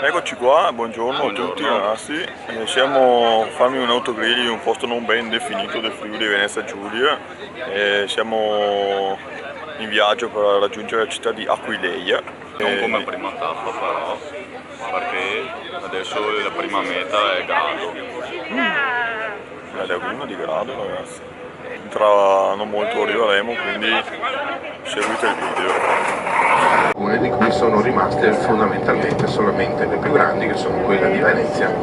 Eccoci qua, buongiorno a tutti Buongiorno. ragazzi. Siamo a farmi un autogrill in un posto non ben definito del Friuli Venezia Giulia. Siamo in viaggio per raggiungere la città di Aquileia. Non come prima tappa però, perché adesso la prima meta è Grado. La laguna di Grado ragazzi. Tra non molto arriveremo, quindi seguite il video. Di cui sono rimaste fondamentalmente solamente le più grandi, che sono quella di Venezia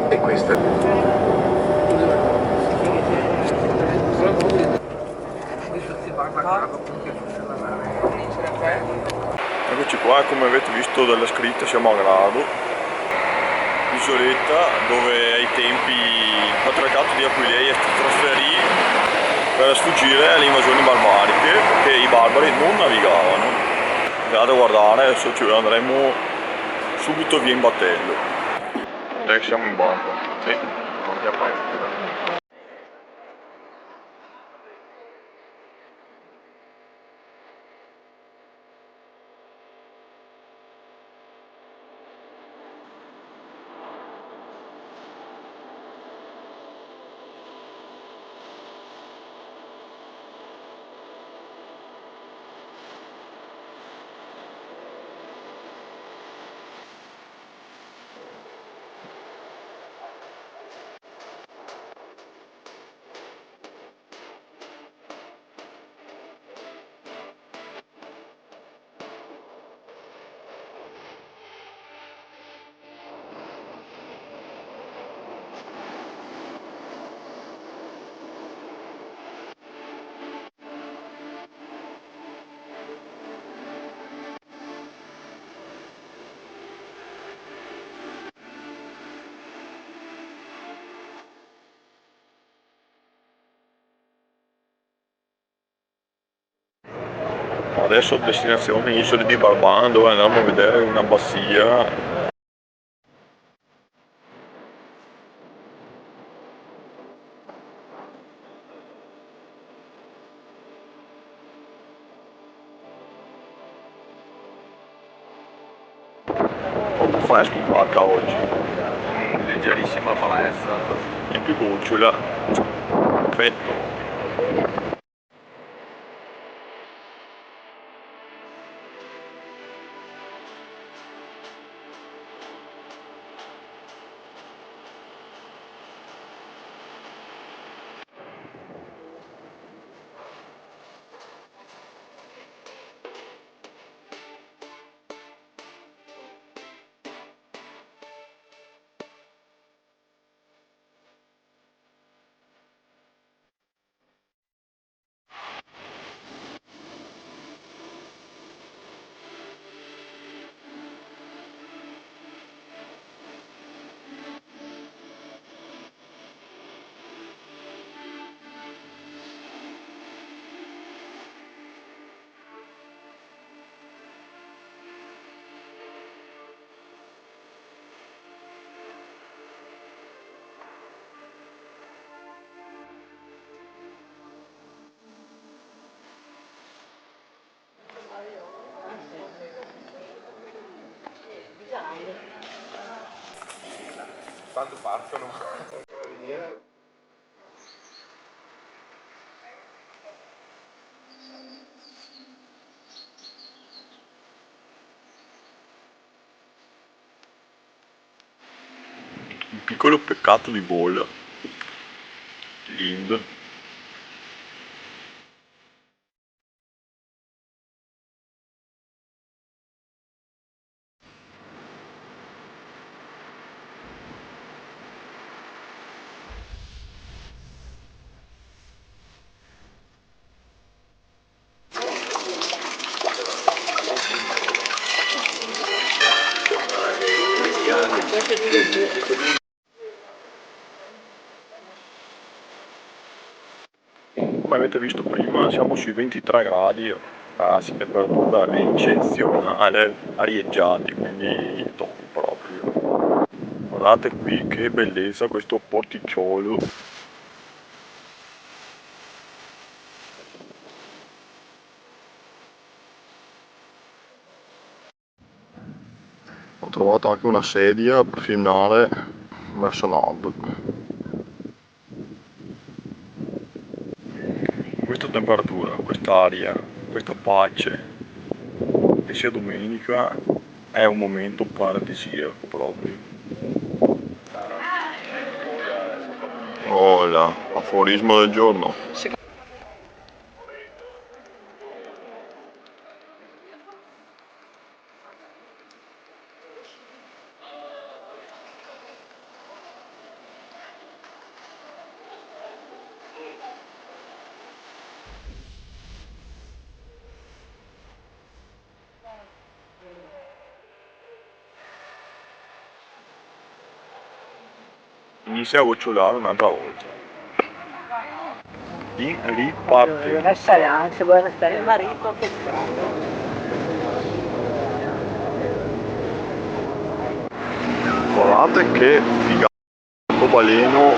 e questa. Eccoci qua, come avete visto dalla scritta siamo a Grado, isoletta dove ai tempi il patriarcato di Aquileia si trasferì per sfuggire alle invasioni barbariche, perché i barbari non navigavano. Andate a guardare, adesso ci andremo subito via in battello. Adesso siamo in banco. Sì, pronti a partire. Adesso destinazione Isole di Barbano, dove andremo a vedere un'abbazia. Poco fresco in barca oggi, Leggerissima palestra. in più cucciola. Perfetto. Tanto partono. Un piccolo peccato di bolla. Lind. Come avete visto prima siamo sui 23 gradi, ragazzi, temperatura eccezionale, arieggiati, quindi top proprio. Guardate qui che bellezza questo porticciolo. Ho trovato anche una sedia per filmare verso nord. Questa temperatura, quest'aria, questa pace, che sia domenica, è un momento paradisiaco proprio. Oh là, aforismo del giorno. Inizia a gocciolare un'altra volta. In ripartenza. Buonasera, marito che Guardate che figata baleno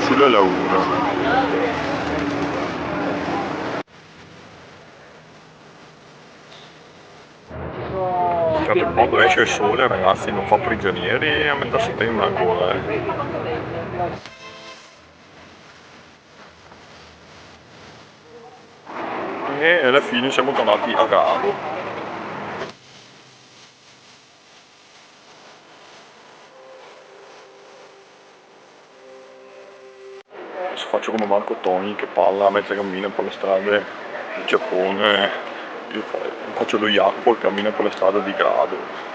sulla laguna. Certo, quando esce il sole ragazzi non fa prigionieri a metà settembre ancora. E alla fine siamo tornati a Grado. Adesso faccio come Marco Toni che parla mentre cammina per le strade del Giappone. Io faccio lo Jacopo che cammina per le strade di Grado.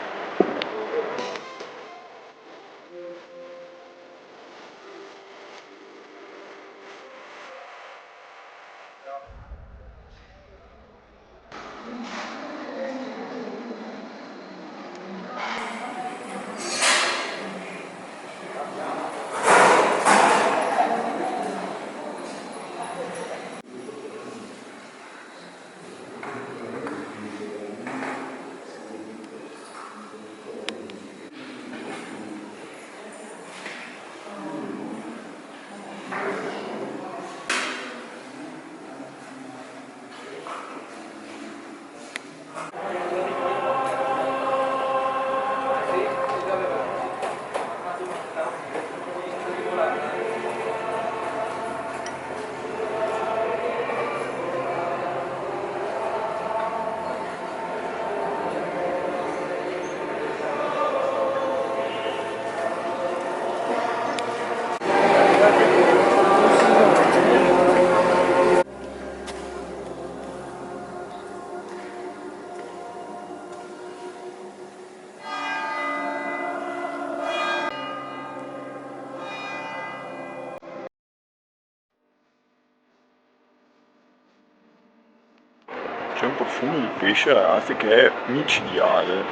C'è un profumo di pesce ragazzi che è micidiale.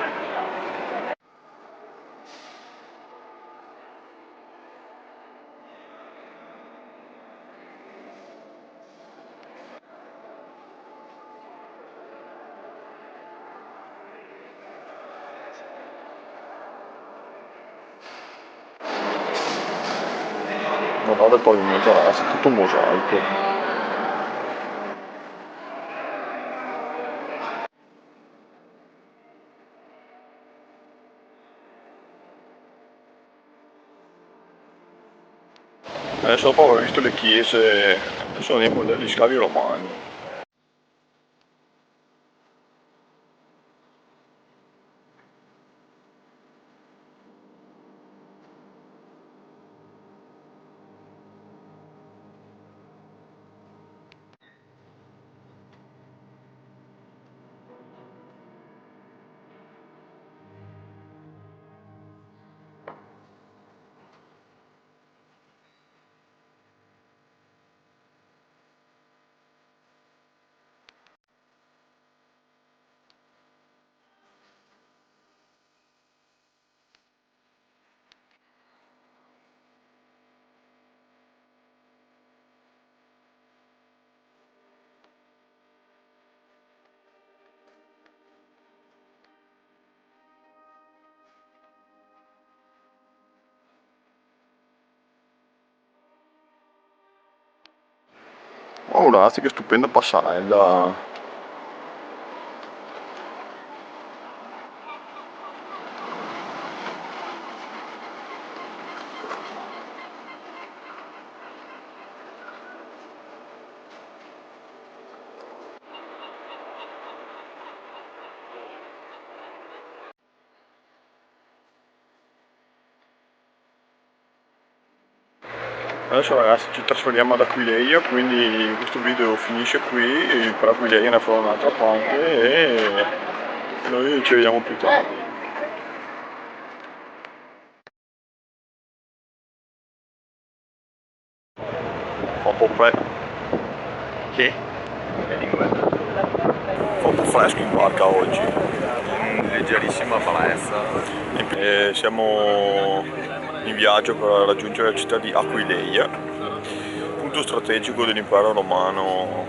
Guardate il pavimento ragazzi, è tutto un mosaico. Adesso dopo aver visto le chiese, adesso andiamo dagli scavi romani. Oh ragazzi che stupenda passerella. Adesso ragazzi ci trasferiamo ad Aquileia, quindi questo video finisce qui, per Aquileia ne farò un'altra parte e noi ci vediamo più tardi. Fa un po' fresco. Che? Fa un po' fresco in barca oggi. Leggerissima brezza. Siamo in viaggio per raggiungere la città di Aquileia, punto strategico dell'impero romano.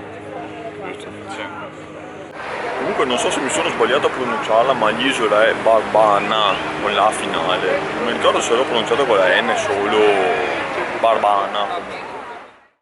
Comunque non so se mi sono sbagliato a pronunciarla, ma l'isola è Barbana con la finale. Non mi ricordo se l'ho pronunciata con la N solo Barbana.